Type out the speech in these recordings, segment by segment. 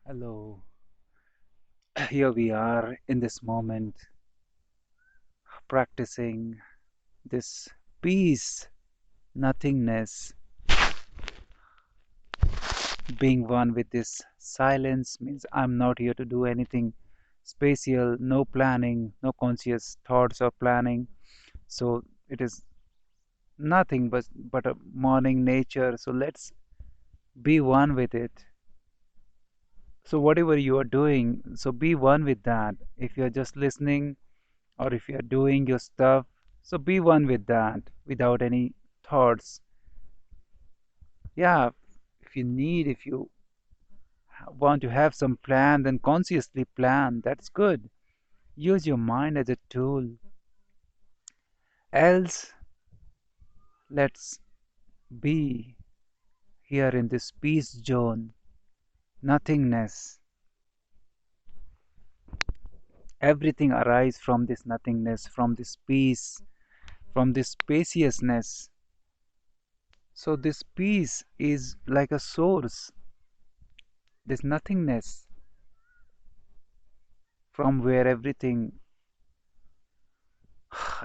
Hello, here we are in this moment, practicing this peace, nothingness, being one with this silence means I'm not here to do anything spatial, no planning, no conscious thoughts or planning. So it is nothing but a morning nature. So let's be one with it. So whatever you are doing, so be one with that. If you're just listening, or if you're doing your stuff, so be one with that without any thoughts. Yeah, if you want to have some plan, then consciously plan. That's good. Use your mind as a tool. Else, let's be here in this peace zone, nothingness. Everything arises from this nothingness, from this peace, from this spaciousness. So, this peace is like a source, this nothingness from where everything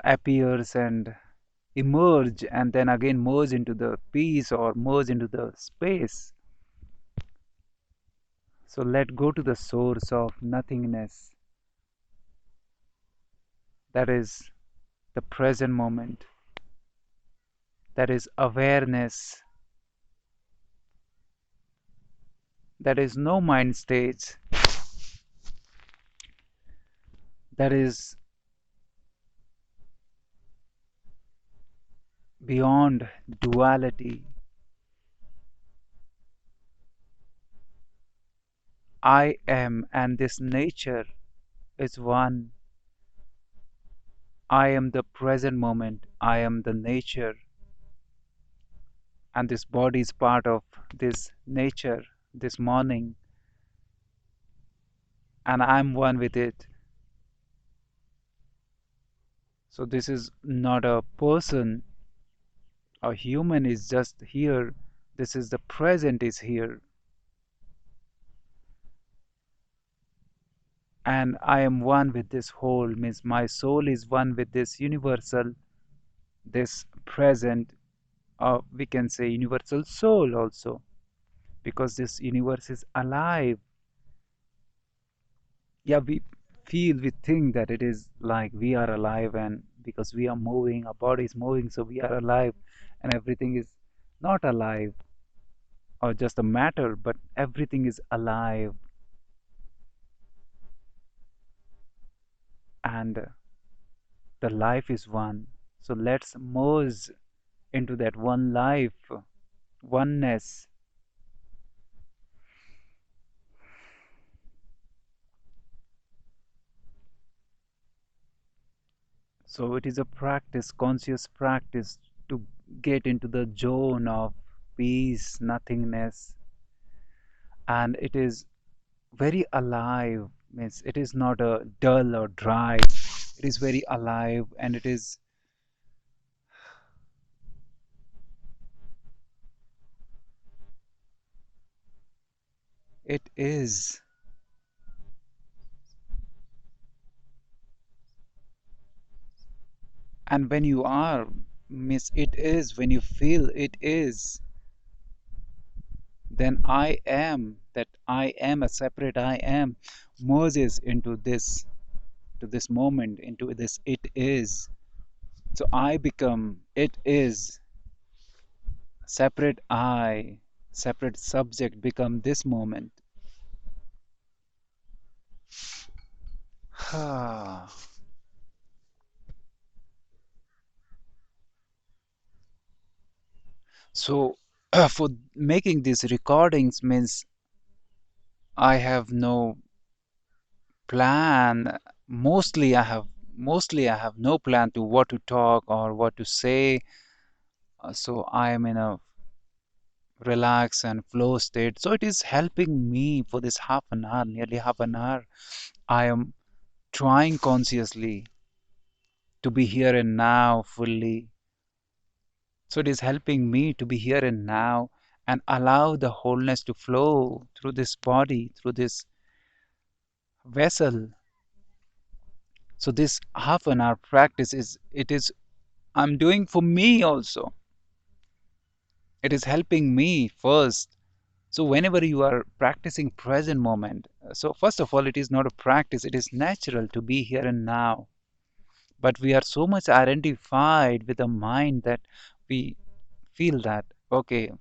appears and emerge and then again merge into the peace or merge into the space. So let go to the source of nothingness, that is the present moment, that is awareness, that is no mind states, that is beyond duality. I am and this nature is one. I am the present moment, I am the nature, and this body is part of this nature, this morning, and I'm one with it. So this is not a person, a human is just here. This is the present is here. And I am one with this whole, means my soul is one with this universal, this present, we can say universal soul also, because this universe is alive. Yeah, we think that it is like we are alive, and because we are moving, our body is moving, so we are alive, and everything is not alive or just a matter, but everything is alive. And the life is one. So let's merge into that one life, oneness. So it is a practice, conscious practice to get into the zone of peace, nothingness, and it is very alive. Means it is not a dull or dry. It is very alive, and it is. And when you are, means it is. When you feel it is, then I am, that I am a separate I am, merges into this, to this moment, into this it is. So I become it is, separate I, separate subject become this moment. So for making these recordings means I have no plan. Mostly I have no plan to what to talk or what to say. So I am in a relax and flow state. So it is helping me for this half an hour, nearly half an hour. I am trying consciously to be here and now fully. So it is helping me to be here and now and allow the wholeness to flow through this body, through this vessel. So this half an hour practice is it is I'm doing for me also. It is helping me first. So whenever you are practicing present moment, so first of all, it is not a practice, it is natural to be here and now. But we are so much identified with the mind that we feel that, okay,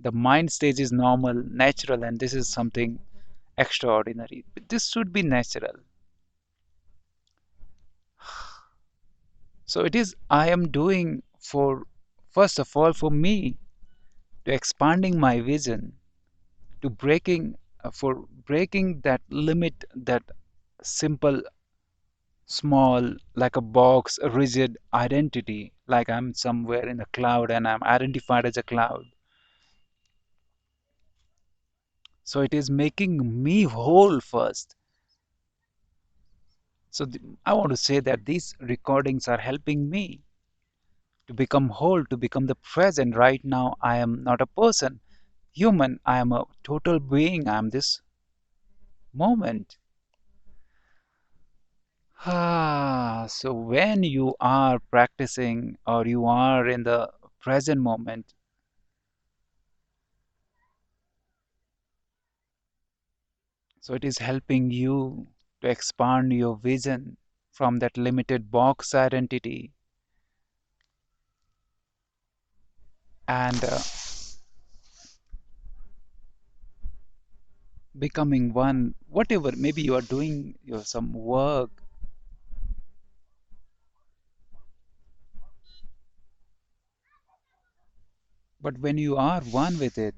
the mind stage is normal, natural, and this is something extraordinary. This should be natural. So it is, I am doing for, first of all, for me, to expanding my vision, to breaking, for breaking that limit, that simple, small, like a box, a rigid identity, like I'm somewhere in a cloud and I'm identified as a cloud. So it is making me whole first. So I want to say that these recordings are helping me to become whole, to become the present. Right now, I am not a person, human. I am a total being. I am this moment. So when you are practicing or you are in the present moment, so it is helping you to expand your vision from that limited box identity and becoming one, whatever, maybe you are doing your some work, but when you are one with it,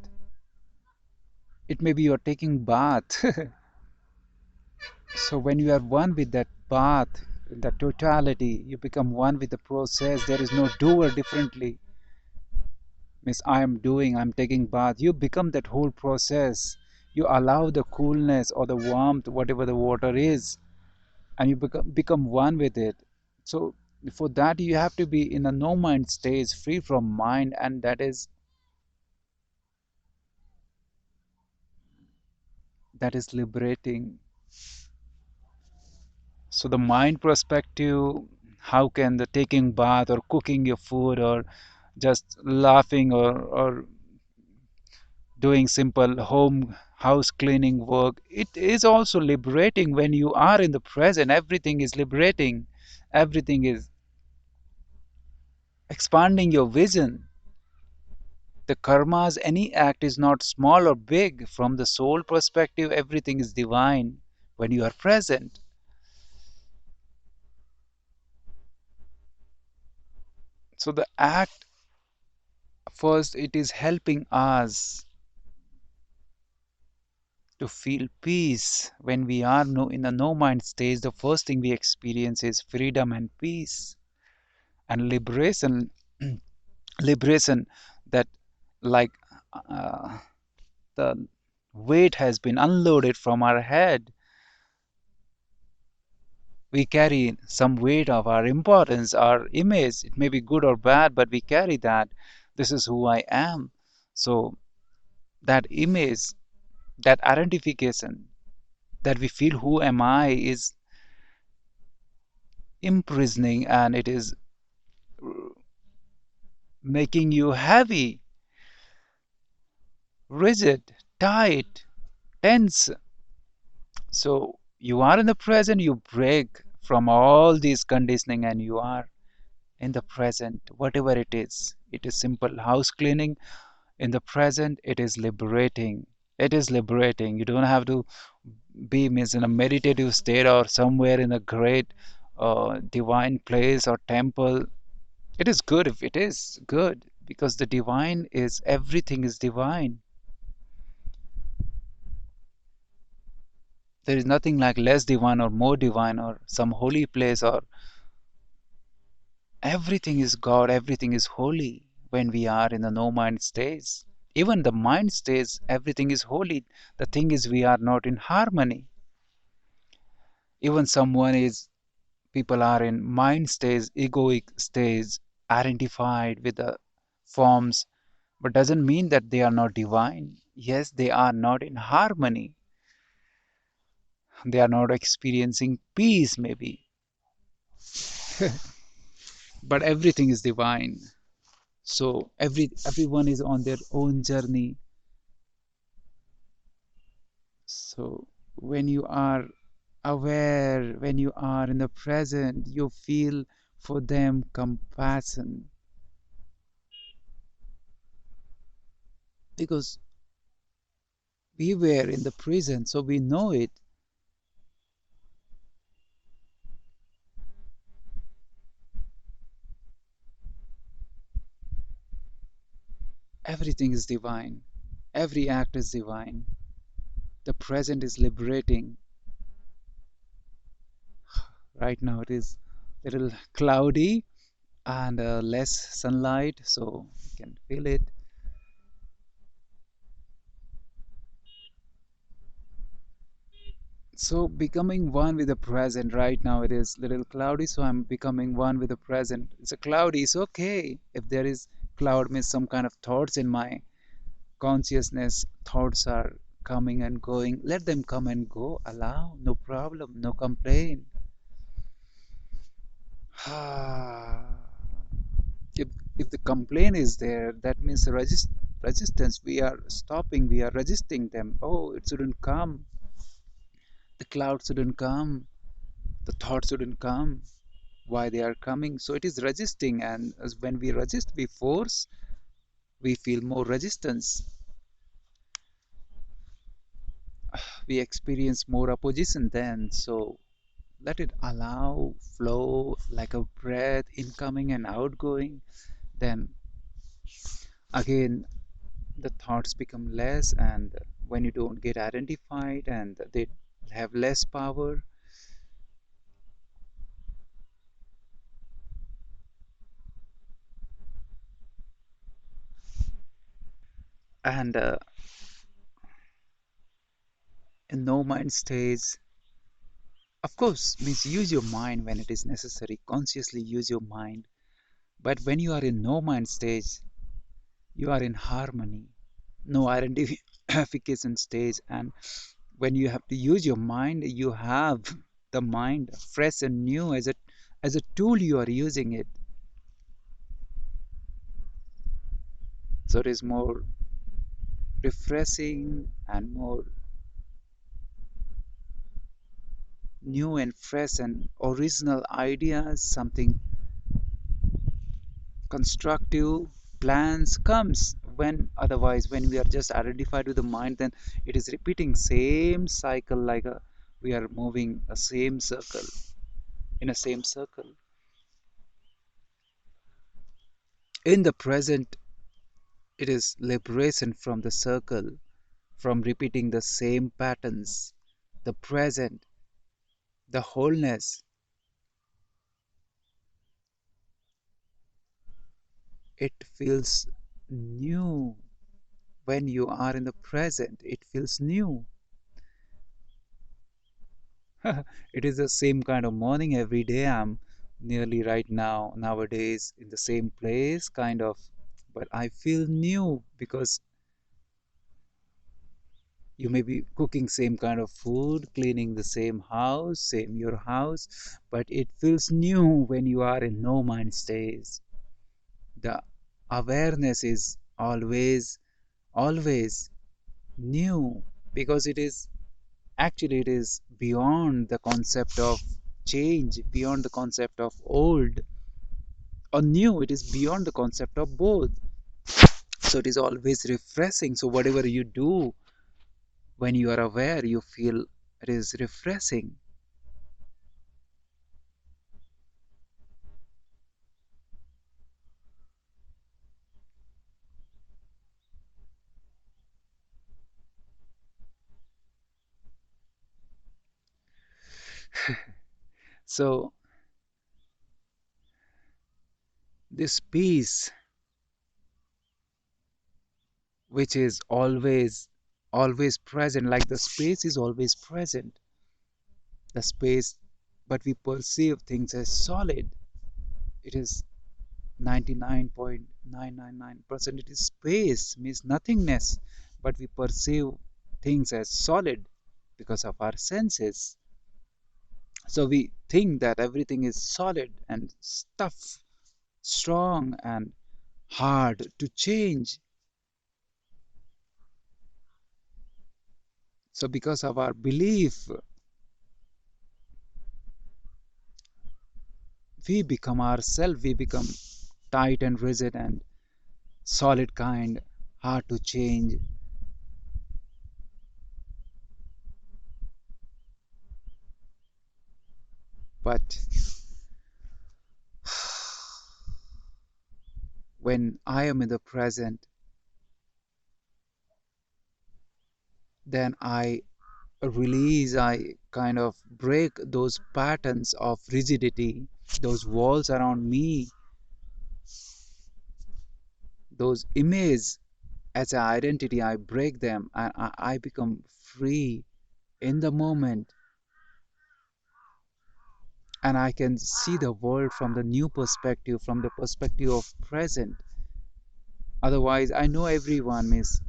it may be you're taking bath. So when you are one with that bath, the totality, you become one with the process. There is no doer differently. Means I am doing, I'm taking bath. You become that whole process. You allow the coolness or the warmth, whatever the water is, and you become one with it. So for that you have to be in a no mind stage, free from mind, and that is liberating. So the mind perspective, how can the taking bath or cooking your food or just laughing or doing simple home house cleaning work, it is also liberating. When you are in the present, everything is liberating, everything is expanding your vision. The karmas, any act is not small or big. From the soul perspective, everything is divine when you are present. So the act, first, it is helping us to feel peace. When we are no, in the no mind stage, the first thing we experience is freedom and peace and liberation. Liberation, that like uh, the weight has been unloaded from our head. We carry some weight of our importance, our image. It may be good or bad, but we carry that. This is who I am. So that image, that identification, that we feel who am I, is imprisoning, and it is making you heavy, rigid, tight, tense. So you are in the present, you break from all these conditioning and you are in the present, whatever it is. It is simple house cleaning. In the present, it is liberating. It is liberating. You don't have to be means in a meditative state or somewhere in a great divine place or temple. It is good if it is good, because the divine is, everything is divine. There is nothing like less divine or more divine or some holy place, or everything is God, everything is holy when we are in the no mind stage. Even the mind stage, everything is holy. The thing is, we are not in harmony. Even someone is, people are in mind stage, egoic stage, identified with the forms, but doesn't mean that they are not divine. Yes, they are not in harmony. They are not experiencing peace, maybe, but everything is divine. So everyone is on their own journey. So when you are aware, when you are in the present, you feel for them compassion because we were in the prison, so we know it. Everything is divine. Every act is divine. The present is liberating. Right now it is a little cloudy and less sunlight, so you can feel it. So becoming one with the present. Right now it is little cloudy, so I'm becoming one with the present. It's a cloudy, it's okay. If there is cloud means some kind of thoughts in my consciousness, thoughts are coming and going. Let them come and go. Allow, no problem, no complaint. if if the complaint is there, that means the resistance. We are stopping, we are resisting them. Oh, it shouldn't come. The cloud shouldn't come. The thought shouldn't come. Why they are coming? So it is resisting, and as when we resist, we force, we feel more resistance. We experience more opposition then. So let it allow, flow like a breath, incoming and outgoing. Then again, the thoughts become less, and when you don't get identified and they have less power. And in no mind stage, of course, means use your mind when it is necessary, consciously use your mind. But when you are in no mind stage, you are in harmony, no identification stage. And when you have to use your mind, you have the mind fresh and new as a tool, you are using it. So it is more refreshing and more new and fresh and original ideas, something constructive plans comes. When otherwise, when we are just identified with the mind, then it is repeating same cycle, like we are moving a same circle, in a same circle. In the present, it is liberation from the circle, from repeating the same patterns. The present, the wholeness, it feels new. When you are in the present, it feels new. It is the same kind of morning every day. I'm nearly right now, nowadays, in the same place, kind of, but I feel new because you may be cooking same kind of food, cleaning the same house, same your house, but it feels new when you are in no mind stage. The awareness is always new because it is actually it is beyond the concept of change, beyond the concept of old or new. It is beyond the concept of both. So it is always refreshing. So whatever you do, when you are aware, you feel it is refreshing. So this peace, which is always present, like the space is always present, the space, but we perceive things as solid. It is 99.999% it is space, means nothingness, but we perceive things as solid because of our senses. So we think that everything is solid and stuff, strong and hard to change. So because of our belief, we become ourselves, we become tight and rigid and solid kind, hard to change. But when I am in the present, then I release, I kind of break those patterns of rigidity, those walls around me, those images as an identity. I break them and I become free in the moment, and I can see the world from the new perspective, from the perspective of present. Otherwise, I know everyone, miss,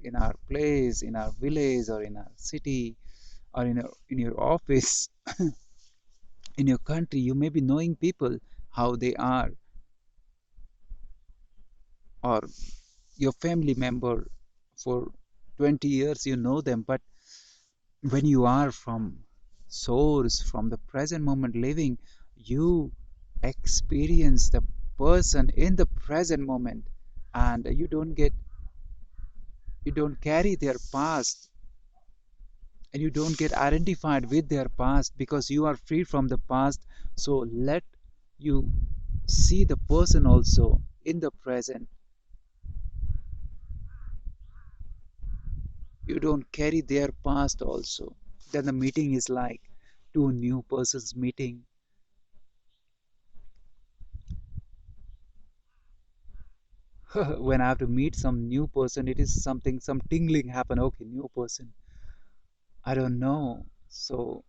in our place, in our village, or in our city, or in your office, in your country, you may be knowing people how they are, or your family member for 20 years, you know them. But when you are from source, from the present moment living, you experience the person in the present moment, and you don't carry their past, and you don't get identified with their past because you are free from the past. So let you see the person also in the present. You don't carry their past also. Then the meeting is like two new persons meeting. When I have to meet some new person, it is something, some tingling happen. Okay, new person, I don't know. So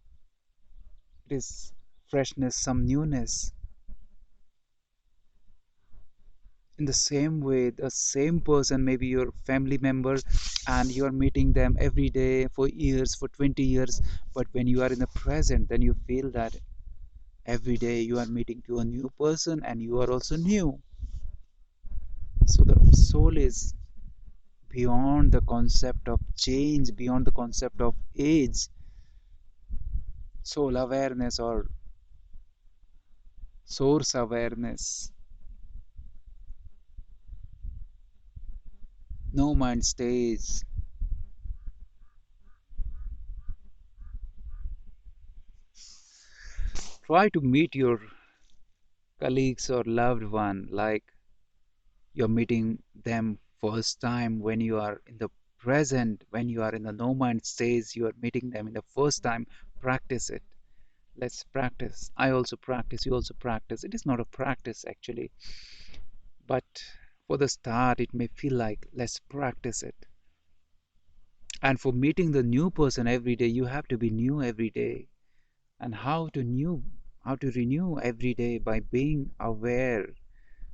it is freshness, some newness. In the same way, the same person may be your family member, and you are meeting them every day for years, for 20 years. But when you are in the present, then you feel that every day you are meeting to a new person and you are also new. So the soul is beyond the concept of change, beyond the concept of age. Soul awareness or source awareness. No mind stays. Try to meet your colleagues or loved one like you're meeting them first time, when you are in the present, when you are in the no mind stage, you are meeting them in the first time. Practice it. Let's practice. I also practice, you also practice. It is not a practice actually, but for the start it may feel like let's practice it. And for meeting the new person every day, you have to be new every day. And how to renew every day? By being aware,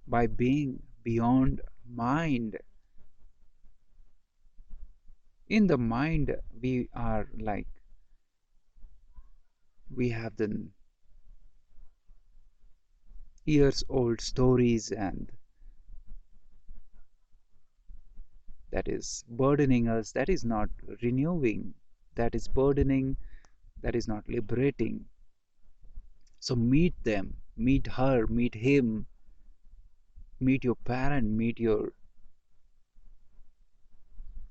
by being beyond mind. In the mind we are like, we have the years old stories, and that is burdening us, that is not renewing, that is burdening, that is not liberating. So meet them, meet her, meet him, meet your parent, meet your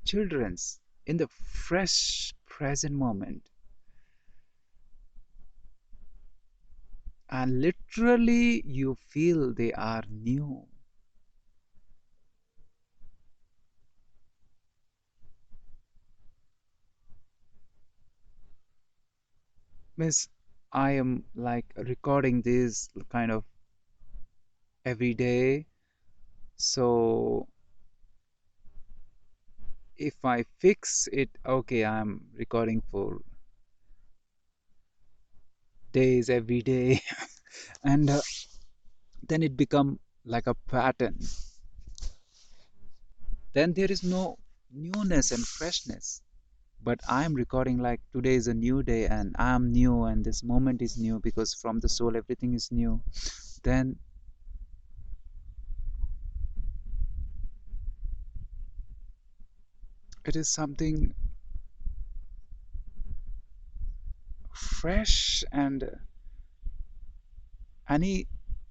children's in the fresh present moment, and literally you feel they are new. Miss, I am like recording this kind of every day. So if I fix it, okay, I'm recording for days every day. And then it become like a pattern. Then there is no newness and freshness. But I'm recording like today is a new day and I'm new and this moment is new because from the soul everything is new. Then it is something fresh, and any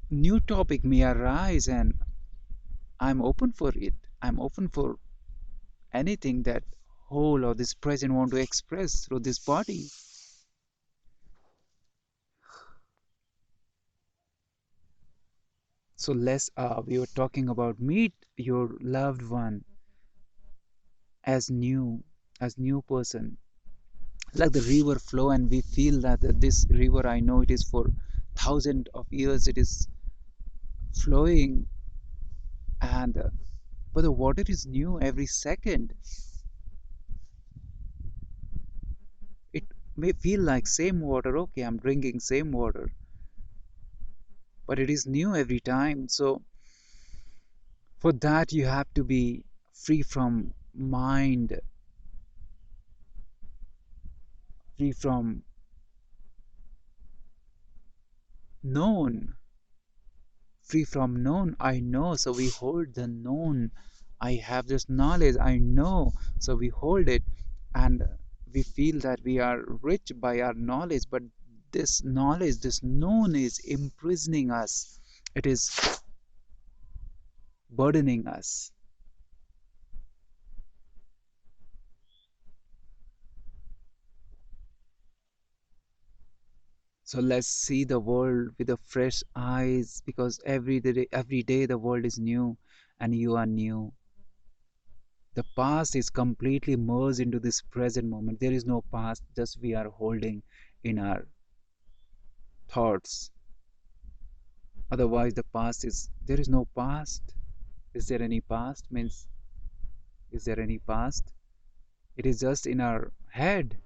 new topic may arise and I'm open for it. I'm open for anything that whole or this present want to express through this body. So less we were talking about meet your loved one as new person, like the river flow, and we feel that this river, I know it is for thousands of years it is flowing, and but the water is new every second. It may feel like same water, okay, I'm drinking same water, but it is new every time. So for that you have to be free from mind, free from known, free from known. I know, so we hold the known. I have this knowledge, I know, so we hold it, and we feel that we are rich by our knowledge, but this knowledge, this known, is imprisoning us. It is burdening us. So let's see the world with a fresh eyes, because every day the world is new and you are new. The past is completely merged into this present moment. There is no past, just we are holding in our thoughts. Otherwise, the past is, there is no past. Is there any past? Means, is there any past? It is just in our head.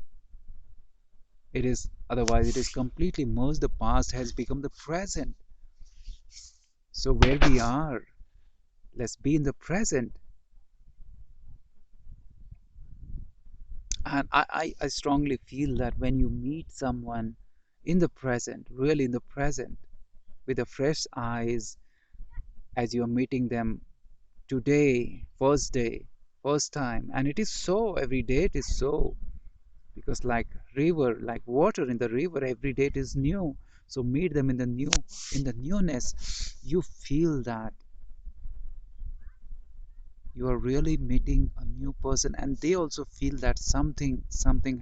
It is, otherwise, it is completely merged. The past has become the present. So, where we are, let's be in the present. And I strongly feel that when you meet someone in the present, really in the present, with a fresh eyes, as you're meeting them today, first time, and it is so every day, it is so, because like river, like water in the river, every day it is new. So meet them in the new, in the newness, you feel that you are really meeting a new person, and they also feel that something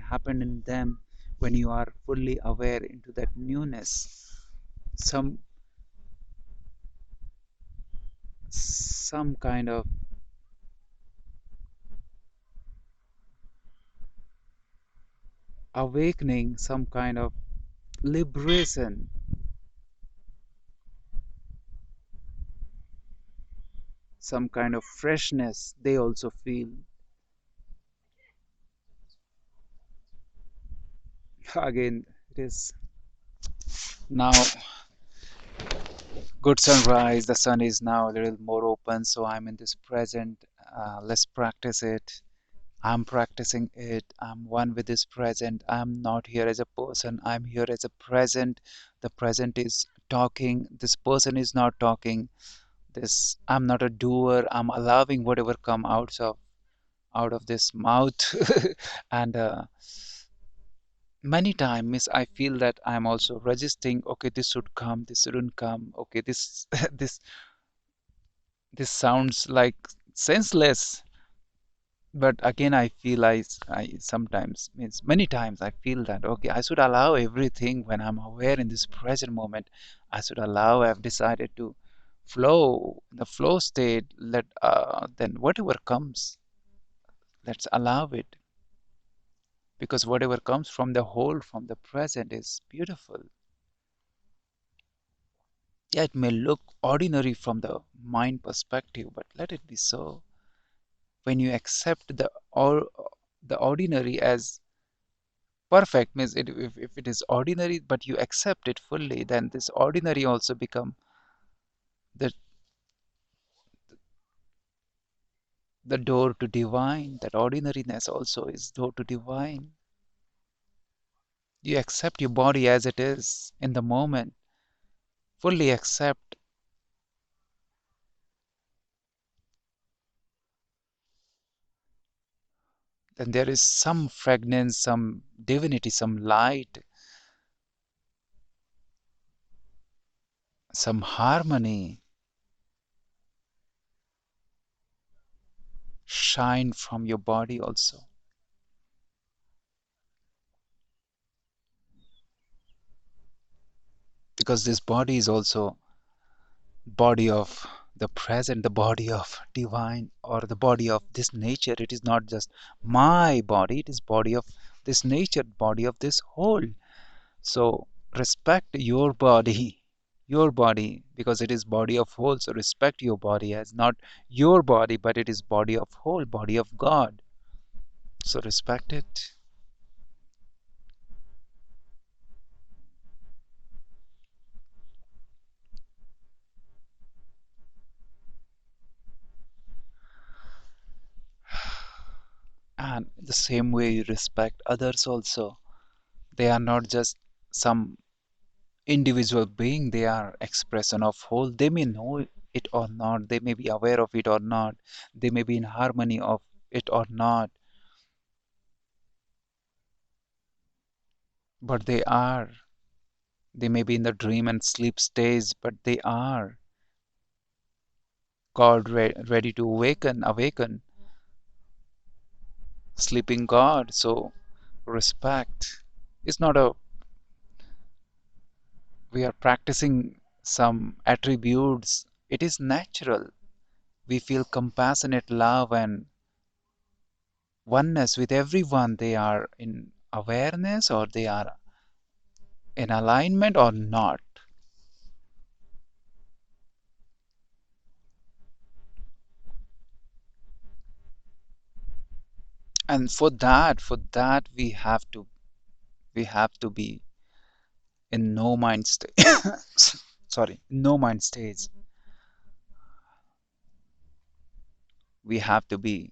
happened in them when you are fully aware into that newness. Some some kind of awakening, some kind of liberation, some kind of freshness they also feel. Again, it is now good sunrise. The sun is now a little more open, so I'm in this present. Let's practice it. I'm practicing it. I'm one with this present. I'm not here as a person. I'm here as a present. The present is talking. This person is not talking. This, I'm not a doer. I'm allowing whatever come out of this mouth, and many times I feel that I'm also resisting. Okay, this should come. This shouldn't come. Okay, this this sounds like senseless, but again I feel I sometimes, means many times I feel that okay, I should allow everything when I'm aware in this present moment. I should allow. I've decided to flow, the flow state. Let then whatever comes, let's allow it, because whatever comes from the whole, from the present, is beautiful. Yeah, it may look ordinary from the mind perspective, but let it be so. When you accept the ordinary as perfect, means if it is ordinary but you accept it fully, then this ordinary also become the the door to divine. That ordinariness also is door to divine. You accept your body as it is in the moment, fully accept. Then there is some fragrance, some divinity, some light, some harmony shine from your body also. Because this body is also body of the present, the body of divine, or the body of this nature. It is not just my body, it is body of this nature, body of this whole. So respect your body, because it is body of whole. So respect your body as not your body, but it is body of whole, body of God. So respect it. And the same way you respect others also. They are not just some individual being, they are expression of whole. They may know it or not, they may be aware of it or not, they may be in harmony of it or not, but they may be in the dream and sleep stage, but they are God, ready to awaken sleeping God. So respect. It's not a we are practicing some attributes. It is natural. We feel compassionate love and oneness with everyone. They are in awareness or they are in alignment or not. And for that we have to be in no mind state. Sorry, no mind stage. We have to be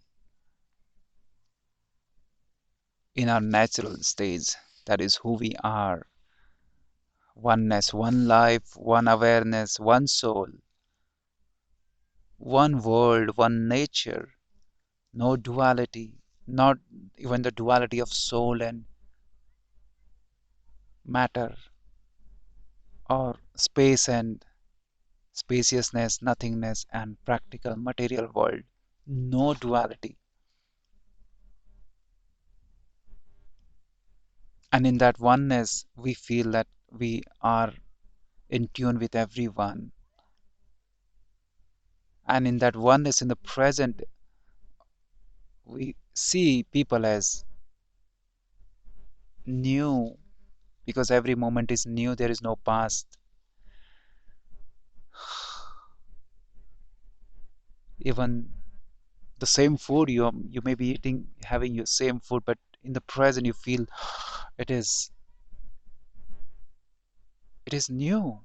in our natural stage. That is who we are. Oneness, one life, one awareness, one soul, one world, one nature. No duality, not even the duality of soul and matter, or space and spaciousness, nothingness, and practical material world. No duality. And in that oneness, we feel that we are in tune with everyone. And in that oneness, in the present, we see people as new, because every moment is new, there is no past. Even the same food you may be eating, having your same food, but in the present you feel it is it is new.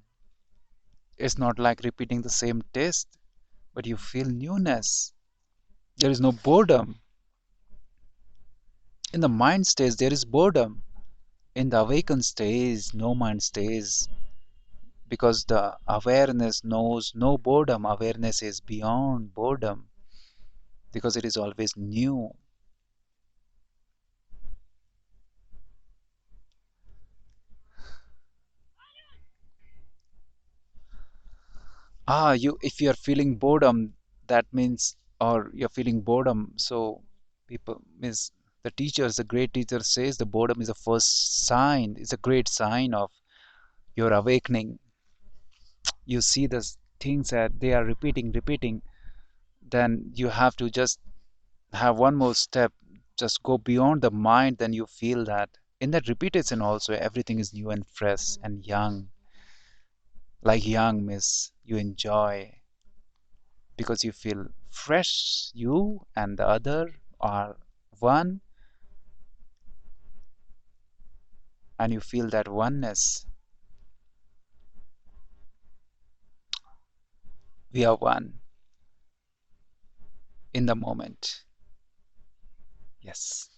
It's not like repeating the same taste, but you feel newness. There is no boredom. In the mind stage there is boredom. In the awakened stage no mind stays, because the awareness knows no boredom. Awareness is beyond boredom, because it is always new. You if you're feeling boredom, that means, or you're feeling boredom, so people means the teachers, the great teacher says the boredom is the first sign, it's a great sign of your awakening. You see the things that they are repeating, then you have to just have one more step, just go beyond the mind, then you feel that in that repetition also everything is new and fresh and young. Like young means you enjoy, because you feel fresh, you and the other are one, and you feel that oneness. We are one in the moment. Yes.